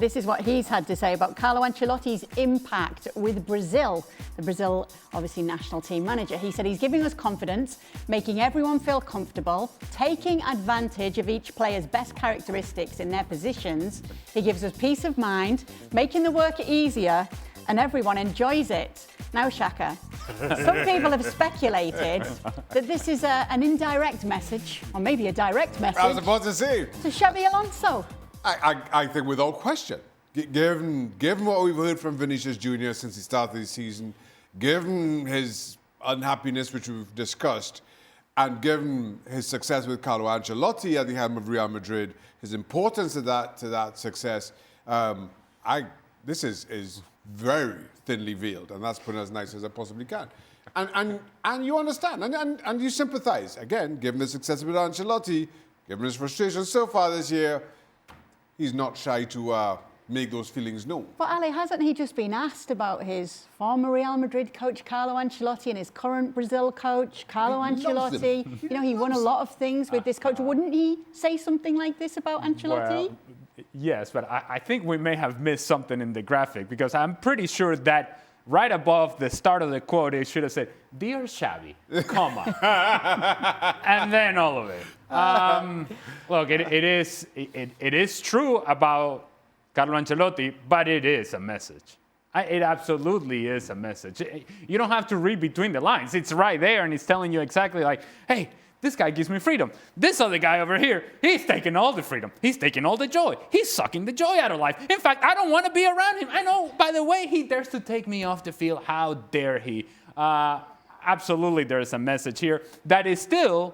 this is what he's had to say about Carlo Ancelotti's impact with Brazil. The Brazil, obviously, national team manager. He said he's giving us confidence, making everyone feel comfortable, taking advantage of each player's best characteristics in their positions. He gives us peace of mind, making the work easier, and everyone enjoys it. Now, Shaka, some people have speculated that this is an indirect message, or maybe a direct message. I was about to say. To Xabi Alonso. I think without question, given what we've heard from Vinicius Jr. since the start of the season, given his unhappiness, which we've discussed, and given his success with Carlo Ancelotti at the helm of Real Madrid, his importance to that success, this is very thinly veiled, and that's put it as nice as I possibly can. And you understand, and you sympathize. Again, given the success with Ancelotti, given his frustration so far this year, he's not shy to make those feelings known. But Ali, hasn't he just been asked about his former Real Madrid coach, Carlo Ancelotti, and his current Brazil coach, Carlo Ancelotti? You know, he won a lot of things with this coach. Wouldn't he say something like this about Ancelotti? Well, yes, but I think we may have missed something in the graphic, because I'm pretty sure that right above the start of the quote, it should have said, "Dear Xabi, comma," and then all of it. Look, it is true about Carlo Ancelotti, but it is a message. It absolutely is a message. You don't have to read between the lines. It's right there, and it's telling you exactly like, hey, this guy gives me freedom. This other guy over here, he's taking all the freedom. He's taking all the joy. He's sucking the joy out of life. In fact, I don't want to be around him. I know, by the way, he dares to take me off the field. How dare he? Absolutely, there is a message here that is still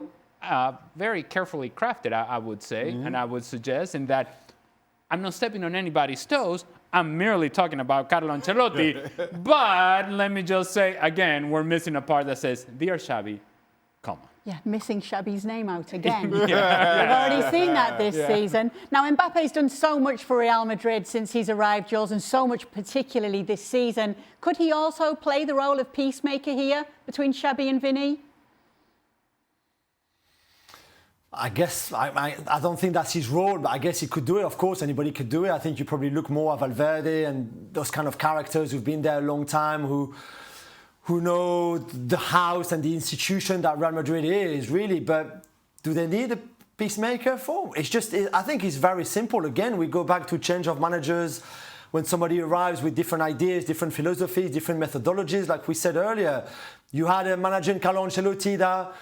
very carefully crafted, I would say, and I would suggest, in that I'm not stepping on anybody's toes. I'm merely talking about Carlo Ancelotti. But let me just say, again, we're missing a part that says, "Dear Xabi, comma." Yeah, missing Xabi's name out again. We've already seen that this season. Now, Mbappe's done so much for Real Madrid since he's arrived, Jules, and so much particularly this season. Could he also play the role of peacemaker here between Xabi and Vini? I guess, I don't think that's his role, but I guess he could do it. Of course, anybody could do it. I think you probably look more at Valverde and those kind of characters who've been there a long time, who know the house and the institution that Real Madrid is, really. But do they need a peacemaker for? It's just, I think it's very simple. Again, we go back to change of managers. When somebody arrives with different ideas, different philosophies, different methodologies, like we said earlier, you had a manager in Carlo Ancelotti that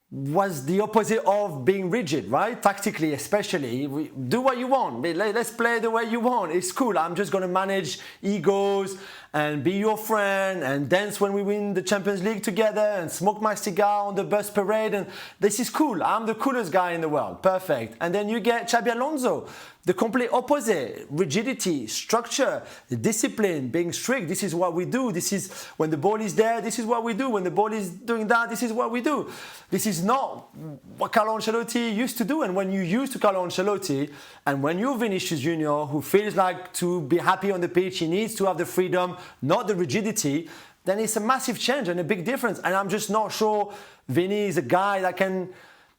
was the opposite of being rigid, right? Tactically, especially. Do what you want. Let's play the way you want. It's cool. I'm just going to manage egos and be your friend and dance when we win the Champions League together and smoke my cigar on the bus parade. And this is cool. I'm the coolest guy in the world. Perfect. And then you get Xabi Alonso, the complete opposite. Rigidity, structure, discipline, being strict. This is what we do. This is when the ball is there, this is what we do. When the ball is doing that, this is what we do. This is not what Carlo Ancelotti used to do. And when you're used to Carlo Ancelotti, and when you're Vinicius Jr., who feels like to be happy on the pitch, he needs to have the freedom, not the rigidity, then it's a massive change and a big difference. And I'm just not sure Vini is a guy that can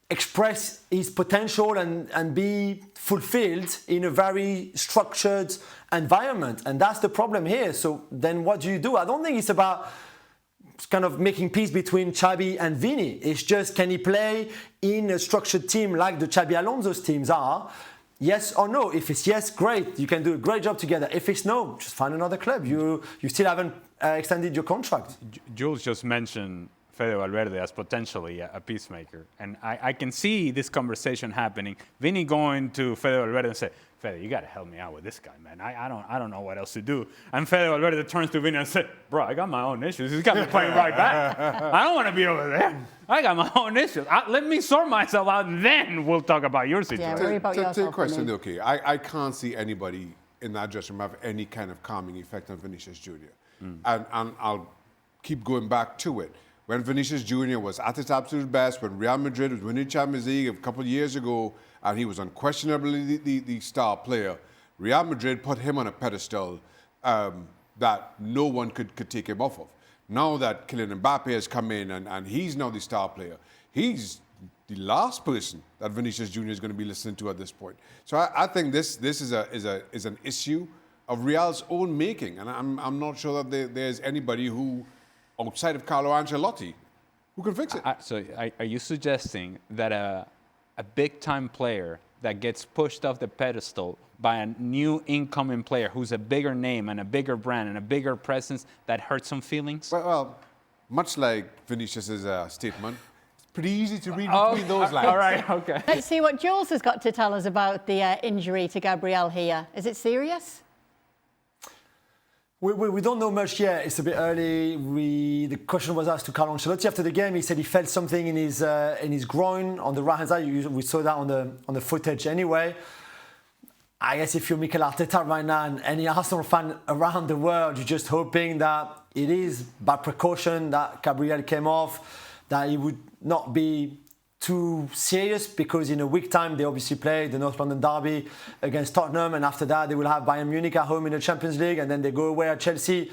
express his potential and be fulfilled in a very structured environment. And that's the problem here. So then what do? I don't think it's about kind of making peace between Xabi and Vini. It's just, can he play in a structured team like the Xabi Alonso's teams are? Yes or no? If it's yes, great. You can do a great job together. If it's no, just find another club. You still haven't extended your contract. Jules just mentioned Fede Valverde as potentially a peacemaker. And I can see this conversation happening. Vini going to Fede Valverde and say, "Fede, you got to help me out with this guy, man. I don't know what else to do." And Fede Valverde turns to Vini and says, "Bro, I got my own issues. He's got me playing right back. I don't want to be over there. I got my own issues. Let me sort myself out, then we'll talk about your situation." Yeah, worry about yourself. To your question, okay, I can't see anybody in that dressing room have any kind of calming effect on Vinicius Jr. And I'll keep going back to it. When Vinicius Jr. was at his absolute best, when Real Madrid was winning Champions League a couple of years ago, and he was unquestionably the star player, Real Madrid put him on a pedestal that no one could take him off of. Now that Kylian Mbappe has come in and he's now the star player, he's the last person that Vinicius Jr. is going to be listening to at this point. So I think this is an issue of Real's own making, and I'm not sure that there's anybody who, outside of Carlo Ancelotti, who can fix it. So are you suggesting that a big-time player that gets pushed off the pedestal by a new incoming player who's a bigger name and a bigger brand and a bigger presence, that hurts some feelings? Well, much like Vinicius' statement, it's pretty easy to read between those lines. All right, okay. Let's see what Jules has got to tell us about the injury to Gabriel here. Is it serious? We don't know much yet. It's a bit early. The question was asked to Carlo Ancelotti after the game. He said he felt something in his groin on the right hand side. We saw that on the footage anyway. I guess if you're Mikel Arteta right now and any Arsenal fan around the world, you're just hoping that it is by precaution that Gabriel came off, that he would not be too serious, because in a week time they obviously play the North London derby against Tottenham, and after that they will have Bayern Munich at home in the Champions League, and then they go away at Chelsea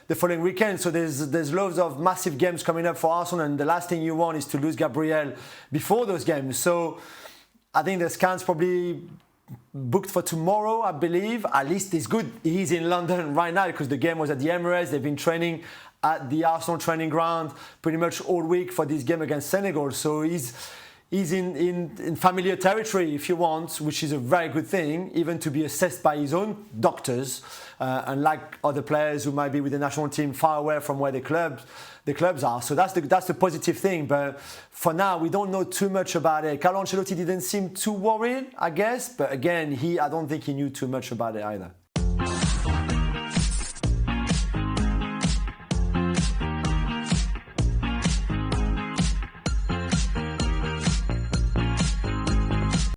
the following weekend. So there's loads of massive games coming up for Arsenal, and the last thing you want is to lose Gabriel before those games. So I think the scan's probably booked for tomorrow, I believe. At least it's good he's in London right now, because the game was at the Emirates. They've been training at the Arsenal training ground pretty much all week for this game against Senegal. So he's in familiar territory, if you want, which is a very good thing, even to be assessed by his own doctors, unlike other players who might be with the national team far away from where the clubs are. So that's the positive thing. But for now, we don't know too much about it. Carlo Ancelotti didn't seem too worried, I guess. But again, I don't think he knew too much about it either.